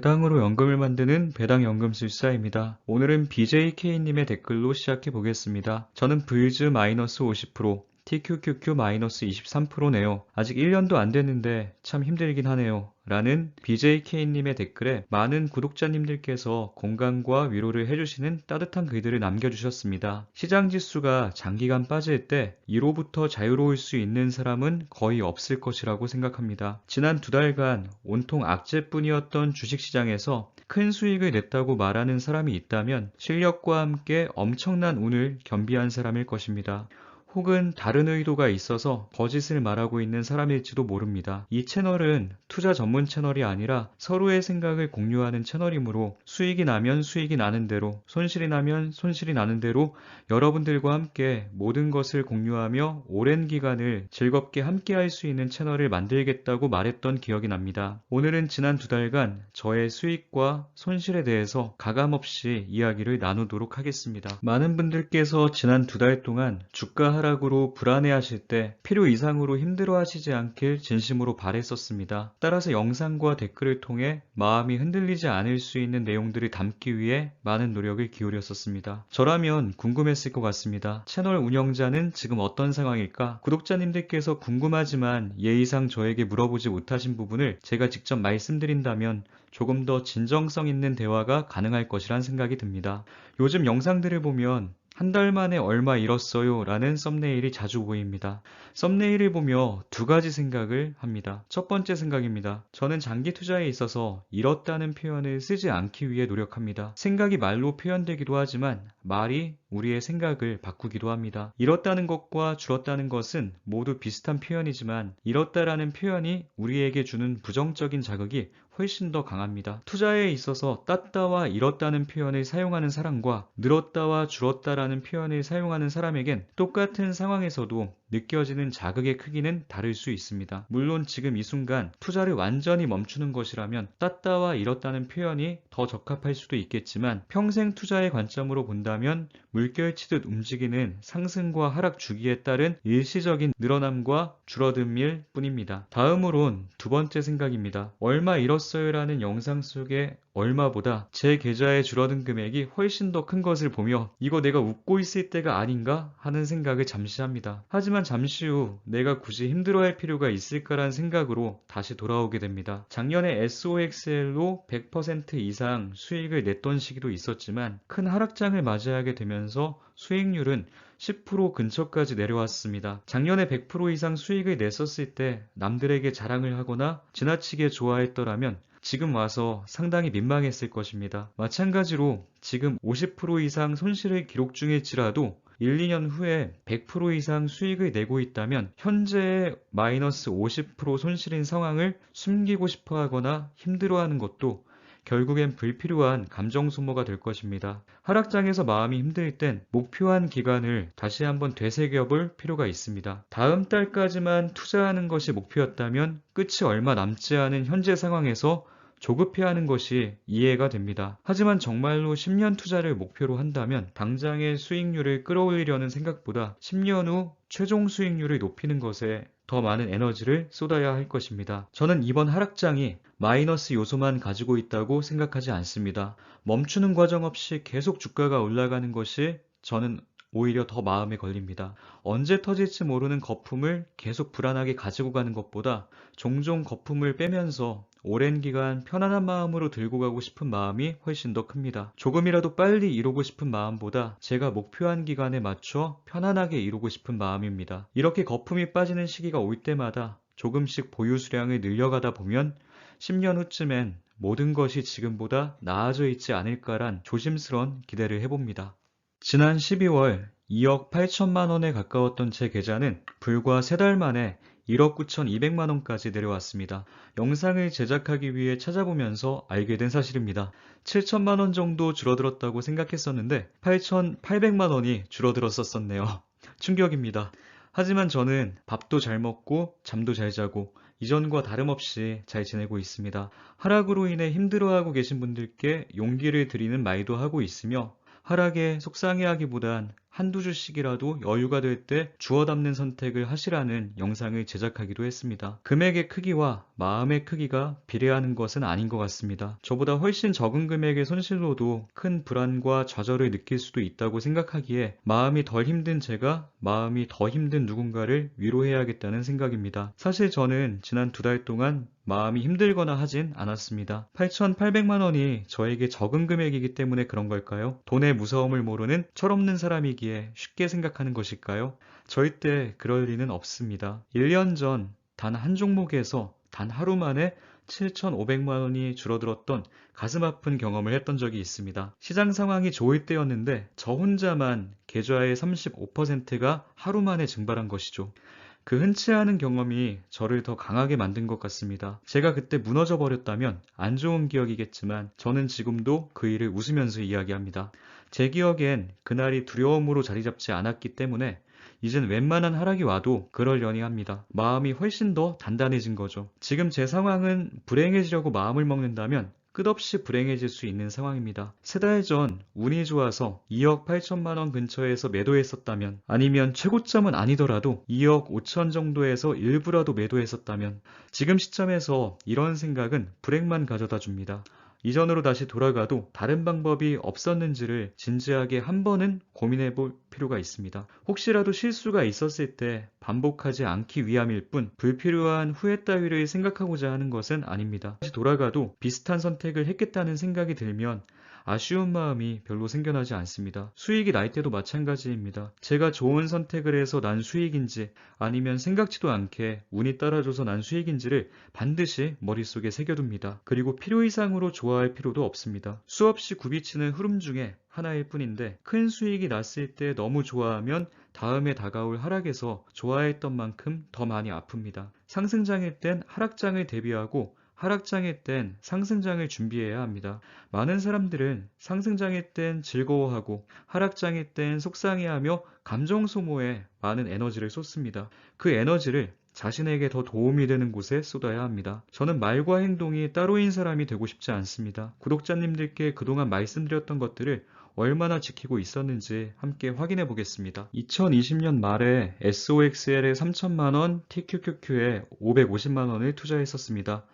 배당으로 연금을 만드는 배당연금술사입니다. 오늘은 BJK님의 댓글로 시작해 보겠습니다. 저는 브이즈 -50%, TQQQ -23%네요. 아직 1년도 안 됐는데 참 힘들긴 하네요. 라는 BJK님의 댓글에 많은 구독자님들께서 공감과 위로를 해주시는 따뜻한 글들을 남겨주셨습니다. 시장지수가 장기간 빠질 때 1호부터 자유로울 수 있는 사람은 거의 없을 것이라고 생각합니다. 지난 2달간 온통 악재뿐이었던 주식시장에서 큰 수익을 냈다고 말하는 사람이 있다면 실력과 함께 엄청난 운을 겸비한 사람일 것입니다. 혹은 다른 의도가 있어서 거짓을 말하고 있는 사람일지도 모릅니다. 이 채널은 투자 전문 채널이 아니라 서로의 생각을 공유하는 채널이므로 수익이 나면 수익이 나는 대로, 손실이 나면 손실이 나는 대로 여러분들과 함께 모든 것을 공유하며 오랜 기간을 즐겁게 함께 할 수 있는 채널을 만들겠다고 말했던 기억이 납니다. 오늘은 지난 2달간 저의 수익과 손실에 대해서 가감없이 이야기를 나누도록 하겠습니다. 많은 분들께서 지난 2달 동안 주가 하락으로 불안해하실 때 필요 이상으로 힘들어하시지 않길 진심으로 바랬었습니다. 따라서 영상과 댓글을 통해 마음이 흔들리지 않을 수 있는 내용들을 담기 위해 많은 노력을 기울였었습니다. 저라면 궁금했을 것 같습니다. 채널 운영자는 지금 어떤 상황일까? 구독자님들께서 궁금하지만 예의상 저에게 물어보지 못하신 부분을 제가 직접 말씀드린다면 조금 더 진정성 있는 대화가 가능할 것이란 생각이 듭니다. 요즘 영상들을 보면 한 달 만에 얼마 잃었어요 라는 썸네일이 자주 보입니다. 썸네일을 보며 두 가지 생각을 합니다. 첫 번째 생각입니다. 저는 장기 투자에 있어서 잃었다는 표현을 쓰지 않기 위해 노력합니다. 생각이 말로 표현되기도 하지만 말이 우리의 생각을 바꾸기도 합니다. 잃었다는 것과 줄었다는 것은 모두 비슷한 표현이지만 잃었다라는 표현이 우리에게 주는 부정적인 자극이 훨씬 더 강합니다. 투자에 있어서 땄다와 잃었다는 표현을 사용하는 사람과 늘었다와 줄었다라는 표현을 사용하는 사람에겐 똑같은 상황에서도 느껴지는 자극의 크기는 다를 수 있습니다. 물론 지금 이 순간 투자를 완전히 멈추는 것이라면 땄다와 잃었다는 표현이 더 적합할 수도 있겠지만 평생 투자의 관점으로 본다면 물결치듯 움직이는 상승과 하락 주기에 따른 일시적인 늘어남과 줄어듦일 뿐입니다. 다음으론 두 번째 생각입니다. 얼마 잃었어요 라는 영상 속에 얼마보다 제 계좌에 줄어든 금액이 훨씬 더 큰 것을 보며 이거 내가 웃고 있을 때가 아닌가 하는 생각을 잠시 합니다. 하지만 잠시 후 내가 굳이 힘들어할 필요가 있을까라는 생각으로 다시 돌아오게 됩니다. 작년에 SOXL로 100% 이상 수익을 냈던 시기도 있었지만 큰 하락장을 맞이하게 되면서 수익률은 10% 근처까지 내려왔습니다. 작년에 100% 이상 수익을 냈었을 때 남들에게 자랑을 하거나 지나치게 좋아했더라면 지금 와서 상당히 민망했을 것입니다. 마찬가지로 지금 50% 이상 손실을 기록 중일지라도 1, 2년 후에 100% 이상 수익을 내고 있다면 현재의 마이너스 50% 손실인 상황을 숨기고 싶어 하거나 힘들어하는 것도 결국엔 불필요한 감정 소모가 될 것입니다. 하락장에서 마음이 힘들 땐 목표한 기간을 다시 한번 되새겨볼 필요가 있습니다. 다음 달까지만 투자하는 것이 목표였다면 끝이 얼마 남지 않은 현재 상황에서 조급해하는 것이 이해가 됩니다. 하지만 정말로 10년 투자를 목표로 한다면 당장의 수익률을 끌어올리려는 생각보다 10년 후 최종 수익률을 높이는 것에 더 많은 에너지를 쏟아야 할 것입니다. 저는 이번 하락장이 마이너스 요소만 가지고 있다고 생각하지 않습니다. 멈추는 과정 없이 계속 주가가 올라가는 것이 저는 오히려 더 마음에 걸립니다. 언제 터질지 모르는 거품을 계속 불안하게 가지고 가는 것보다 종종 거품을 빼면서 오랜 기간 편안한 마음으로 들고 가고 싶은 마음이 훨씬 더 큽니다. 조금이라도 빨리 이루고 싶은 마음보다 제가 목표한 기간에 맞춰 편안하게 이루고 싶은 마음입니다. 이렇게 거품이 빠지는 시기가 올 때마다 조금씩 보유 수량을 늘려가다 보면 10년 후쯤엔 모든 것이 지금보다 나아져 있지 않을까란 조심스런 기대를 해봅니다. 지난 12월 2억 8천만 원에 가까웠던 제 계좌는 불과 3달 만에 1억 9,200만 원까지 내려왔습니다. 영상을 제작하기 위해 찾아보면서 알게 된 사실입니다. 7천만 원 정도 줄어들었다고 생각했었는데 8,800만 원이 줄어들었었네요. 충격입니다. 하지만 저는 밥도 잘 먹고 잠도 잘 자고 이전과 다름없이 잘 지내고 있습니다. 하락으로 인해 힘들어하고 계신 분들께 용기를 드리는 말도 하고 있으며 하락에 속상해하기보단 한두 주씩이라도 여유가 될 때 주워 담는 선택을 하시라는 영상을 제작하기도 했습니다. 금액의 크기와 마음의 크기가 비례하는 것은 아닌 것 같습니다. 저보다 훨씬 적은 금액의 손실로도 큰 불안과 좌절을 느낄 수도 있다고 생각하기에 마음이 덜 힘든 제가 마음이 더 힘든 누군가를 위로해야겠다는 생각입니다. 사실 저는 지난 2달 동안 마음이 힘들거나 하진 않았습니다. 8,800만 원이 저에게 적은 금액이기 때문에 그런 걸까요? 돈의 무서움을 모르는 철없는 사람이기에 쉽게 생각하는 것일까요? 절대 그럴 리는 없습니다. 1년 전 단 한 종목에서 단 하루 만에 7,500만 원이 줄어들었던 가슴 아픈 경험을 했던 적이 있습니다. 시장 상황이 좋을 때였는데 저 혼자만 계좌의 35%가 하루 만에 증발한 것이죠. 그 흔치 않은 경험이 저를 더 강하게 만든 것 같습니다. 제가 그때 무너져 버렸다면 안 좋은 기억이겠지만 저는 지금도 그 일을 웃으면서 이야기합니다. 제 기억엔 그날이 두려움으로 자리 잡지 않았기 때문에 이젠 웬만한 하락이 와도 그러려니 합니다. 마음이 훨씬 더 단단해진 거죠. 지금 제 상황은 불행해지려고 마음을 먹는다면 끝없이 불행해질 수 있는 상황입니다. 3달 전 운이 좋아서 2억 8천만 원 근처에서 매도했었다면, 아니면 최고점은 아니더라도 2억 5천 정도에서 일부라도 매도했었다면, 지금 시점에서 이런 생각은 불행만 가져다 줍니다. 이전으로 다시 돌아가도 다른 방법이 없었는지를 진지하게 한 번은 고민해 볼 필요가 있습니다. 혹시라도 실수가 있었을 때 반복하지 않기 위함일 뿐 불필요한 후회 따위를 생각하고자 하는 것은 아닙니다. 다시 돌아가도 비슷한 선택을 했겠다는 생각이 들면 아쉬운 마음이 별로 생겨나지 않습니다. 수익이 날 때도 마찬가지입니다. 제가 좋은 선택을 해서 난 수익인지 아니면 생각지도 않게 운이 따라줘서 난 수익인지를 반드시 머릿속에 새겨둡니다. 그리고 필요 이상으로 좋아할 필요도 없습니다. 수없이 굽이치는 흐름 중에 하나일 뿐인데 큰 수익이 났을 때 너무 좋아하면 다음에 다가올 하락에서 좋아했던 만큼 더 많이 아픕니다. 상승장일 땐 하락장을 대비하고 하락장일 땐 상승장을 준비해야 합니다. 많은 사람들은 상승장일 땐 즐거워하고 하락장일 땐 속상해하며 감정 소모에 많은 에너지를 쏟습니다. 그 에너지를 자신에게 더 도움이 되는 곳에 쏟아야 합니다. 저는 말과 행동이 따로인 사람이 되고 싶지 않습니다. 구독자님들께 그동안 말씀드렸던 것들을 얼마나 지키고 있었는지 함께 확인해 보겠습니다. 2020년 말에 SOXL에 3천만원, TQQQ에 550만원을 투자했었습니다.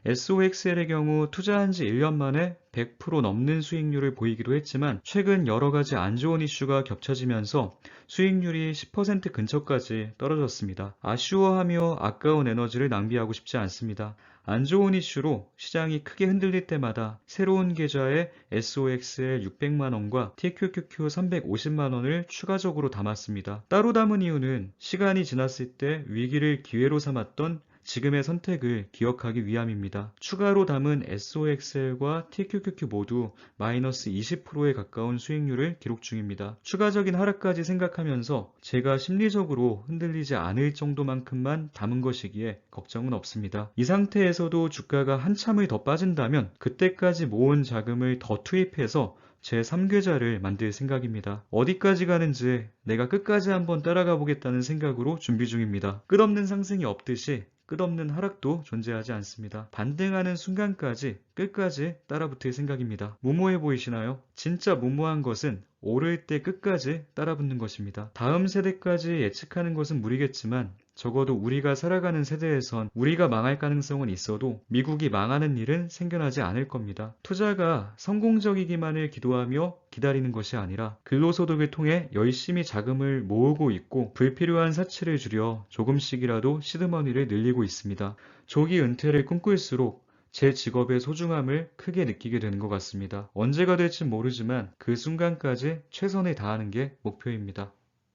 SOXL의 경우 투자한 지 1년 만에 100% 넘는 수익률을 보이기도 했지만 최근 여러 가지 안 좋은 이슈가 겹쳐지면서 수익률이 10% 근처까지 떨어졌습니다. 아쉬워하며 아까운 에너지를 낭비하고 싶지 않습니다. 안 좋은 이슈로 시장이 크게 흔들릴 때마다 새로운 계좌에 SOXL 600만원과 TQQQ 350만원을 추가적으로 담았습니다. 따로 담은 이유는 시간이 지났을 때 위기를 기회로 삼았던 지금의 선택을 기억하기 위함입니다. 추가로 담은 SOXL과 TQQQ 모두 마이너스 20%에 가까운 수익률을 기록 중입니다. 추가적인 하락까지 생각하면서 제가 심리적으로 흔들리지 않을 정도만큼만 담은 것이기에 걱정은 없습니다. 이 상태에서도 주가가 한참을 더 빠진다면 그때까지 모은 자금을 더 투입해서 제 3계좌를 만들 생각입니다. 어디까지 가는지 내가 끝까지 한번 따라가 보겠다는 생각으로 준비 중입니다. 끝없는 상승이 없듯이 끝없는 하락도 존재하지 않습니다. 반등하는 순간까지 끝까지 따라붙을 생각입니다. 무모해 보이시나요? 진짜 무모한 것은 오를 때 끝까지 따라붙는 것입니다. 다음 세대까지 예측하는 것은 무리겠지만 적어도 우리가 살아가는 세대에선 우리가 망할 가능성은 있어도 미국이 망하는 일은 생겨나지 않을 겁니다. 투자가 성공적이기만을 기도하며 기다리는 것이 아니라 근로소득을 통해 열심히 자금을 모으고 있고 불필요한 사치를 줄여 조금씩이라도 시드머니를 늘리고 있습니다. 조기 은퇴를 꿈꿀수록 제 직업의 소중함을 크게 느끼게 되는 것 같습니다. 언제가 될진 모르지만 그 순간까지 최선을 다하는 게 목표입니다.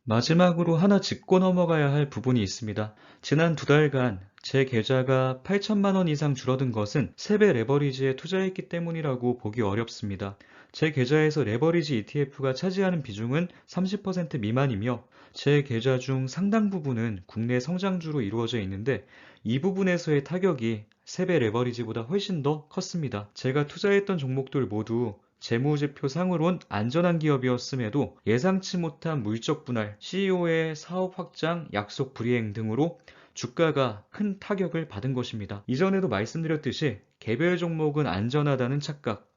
마지막으로 하나 짚고 넘어가야 할 부분이 있습니다. 지난 2달간 제 계좌가 8천만 원 이상 줄어든 것은 3배 레버리지에 투자했기 때문이라고 보기 어렵습니다. 제 계좌에서 레버리지 ETF가 차지하는 비중은 30% 미만이며 제 계좌 중 상당 부분은 국내 성장주로 이루어져 있는데 이 부분에서의 타격이 3배 레버리지보다 훨씬 더 컸습니다. 제가 투자했던 종목들 모두 재무제표 상으론 안전한 기업이었음에도 예상치 못한 물적 분할, CEO의 사업 확장, 약속 불이행 등으로 주가가 큰 타격을 받은 것입니다. 이전에도 말씀드렸듯이 개별 종목은 안전하다는 착각,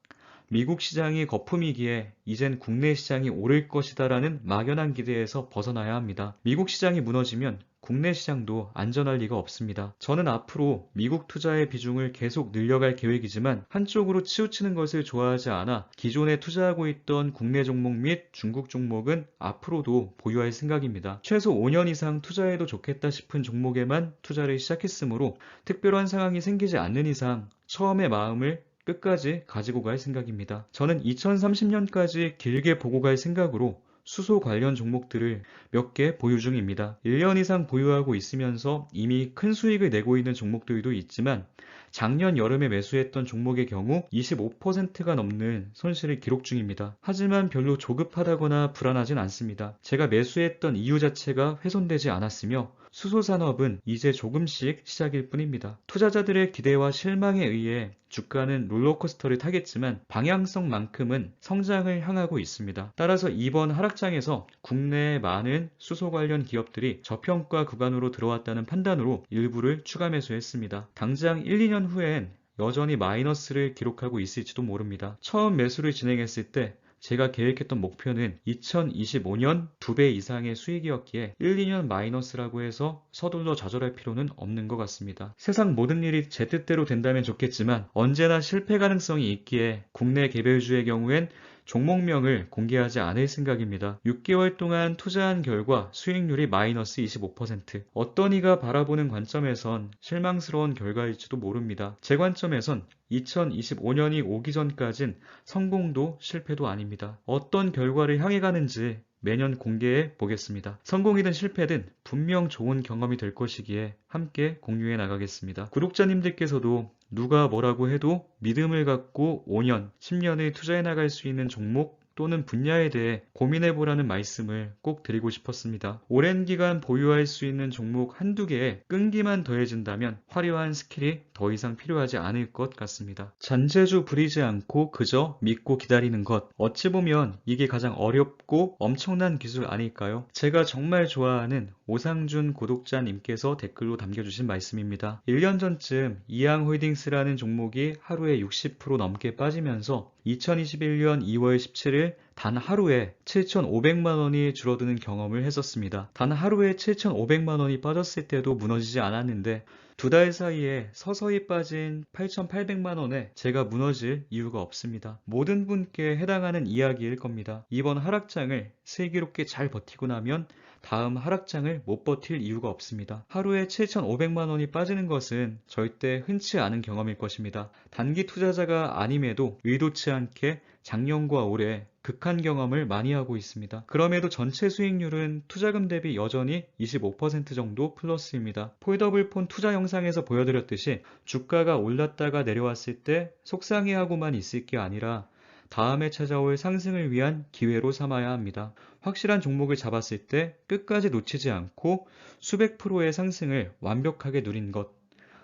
미국 시장이 거품이기에 이젠 국내 시장이 오를 것이다라는 막연한 기대에서 벗어나야 합니다. 미국 시장이 무너지면 국내 시장도 안전할 리가 없습니다. 저는 앞으로 미국 투자의 비중을 계속 늘려갈 계획이지만 한쪽으로 치우치는 것을 좋아하지 않아 기존에 투자하고 있던 국내 종목 및 중국 종목은 앞으로도 보유할 생각입니다. 최소 5년 이상 투자해도 좋겠다 싶은 종목에만 투자를 시작했으므로 특별한 상황이 생기지 않는 이상 처음의 마음을 끝까지 가지고 갈 생각입니다. 저는 2030년까지 길게 보고 갈 생각으로 수소 관련 종목들을 몇 개 보유 중입니다. 1년 이상 보유하고 있으면서 이미 큰 수익을 내고 있는 종목들도 있지만 작년 여름에 매수했던 종목의 경우 25%가 넘는 손실을 기록 중입니다. 하지만 별로 조급하다거나 불안하진 않습니다. 제가 매수했던 이유 자체가 훼손되지 않았으며 수소산업은 이제 조금씩 시작일 뿐입니다. 투자자들의 기대와 실망에 의해 주가는 롤러코스터를 타겠지만 방향성만큼은 성장을 향하고 있습니다. 따라서 이번 하락장에서 국내의 많은 수소 관련 기업들이 저평가 구간으로 들어왔다는 판단으로 일부를 추가 매수했습니다. 당장 1, 2년 후엔 여전히 마이너스를 기록하고 있을지도 모릅니다. 처음 매수를 진행했을 때 제가 계획했던 목표는 2025년 2배 이상의 수익이었기에 1, 2년 마이너스라고 해서 서둘러 좌절할 필요는 없는 것 같습니다. 세상 모든 일이 제 뜻대로 된다면 좋겠지만 언제나 실패 가능성이 있기에 국내 개별주의 경우엔 종목명을 공개하지 않을 생각입니다. 6개월 동안 투자한 결과 수익률이 마이너스 25%. 어떤 이가 바라보는 관점에선 실망스러운 결과일지도 모릅니다. 제 관점에선 2025년이 오기 전까진 성공도 실패도 아닙니다. 어떤 결과를 향해 가는지 매년 공개해 보겠습니다. 성공이든 실패든 분명 좋은 경험이 될 것이기에 함께 공유해 나가겠습니다. 구독자님들께서도 누가 뭐라고 해도 믿음을 갖고 5년, 10년을 투자해 나갈 수 있는 종목 또는 분야에 대해 고민해보라는 말씀을 꼭 드리고 싶었습니다. 오랜 기간 보유할 수 있는 종목 한두 개에 끈기만 더해진다면 화려한 스킬이 더 이상 필요하지 않을 것 같습니다. 잔재주 부리지 않고 그저 믿고 기다리는 것. 어찌 보면 이게 가장 어렵고 엄청난 기술 아닐까요? 제가 정말 좋아하는 오상준 구독자님께서 댓글로 남겨주신 말씀입니다. 1년 전쯤 이양홀딩스라는 종목이 하루에 60% 넘게 빠지면서 2021년 2월 17일 단 하루에 7,500만 원이 줄어드는 경험을 했었습니다. 단 하루에 7,500만 원이 빠졌을 때도 무너지지 않았는데 두 달 사이에 서서히 빠진 8,800만 원에 제가 무너질 이유가 없습니다. 모든 분께 해당하는 이야기일 겁니다. 이번 하락장을 슬기롭게 잘 버티고 나면 다음 하락장을 못 버틸 이유가 없습니다. 하루에 7,500만 원이 빠지는 것은 절대 흔치 않은 경험일 것입니다. 단기 투자자가 아님에도 의도치 않게 작년과 올해 극한 경험을 많이 하고 있습니다. 그럼에도 전체 수익률은 투자금 대비 여전히 25% 정도 플러스입니다. 폴더블 폰 투자 영상에서 보여드렸듯이 주가가 올랐다가 내려왔을 때 속상해하고만 있을 게 아니라 다음에 찾아올 상승을 위한 기회로 삼아야 합니다. 확실한 종목을 잡았을 때 끝까지 놓치지 않고 수백 프로의 상승을 완벽하게 누린 것,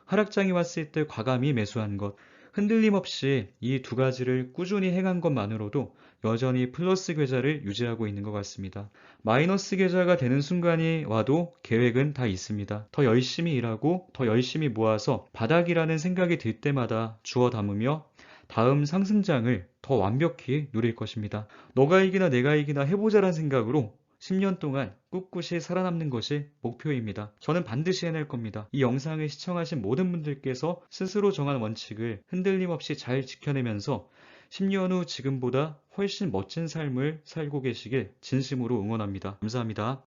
하락장이 왔을 때 과감히 매수한 것, 흔들림 없이 이 두 가지를 꾸준히 행한 것만으로도 여전히 플러스 계좌를 유지하고 있는 것 같습니다. 마이너스 계좌가 되는 순간이 와도 계획은 다 있습니다. 더 열심히 일하고 더 열심히 모아서 바닥이라는 생각이 들 때마다 주워 담으며 다음 상승장을 더 완벽히 누릴 것입니다. 너가 이기나 내가 이기나 해보자란 생각으로 10년 동안 꿋꿋이 살아남는 것이 목표입니다. 저는 반드시 해낼 겁니다. 이 영상을 시청하신 모든 분들께서 스스로 정한 원칙을 흔들림 없이 잘 지켜내면서 10년 후 지금보다 훨씬 멋진 삶을 살고 계시길 진심으로 응원합니다. 감사합니다.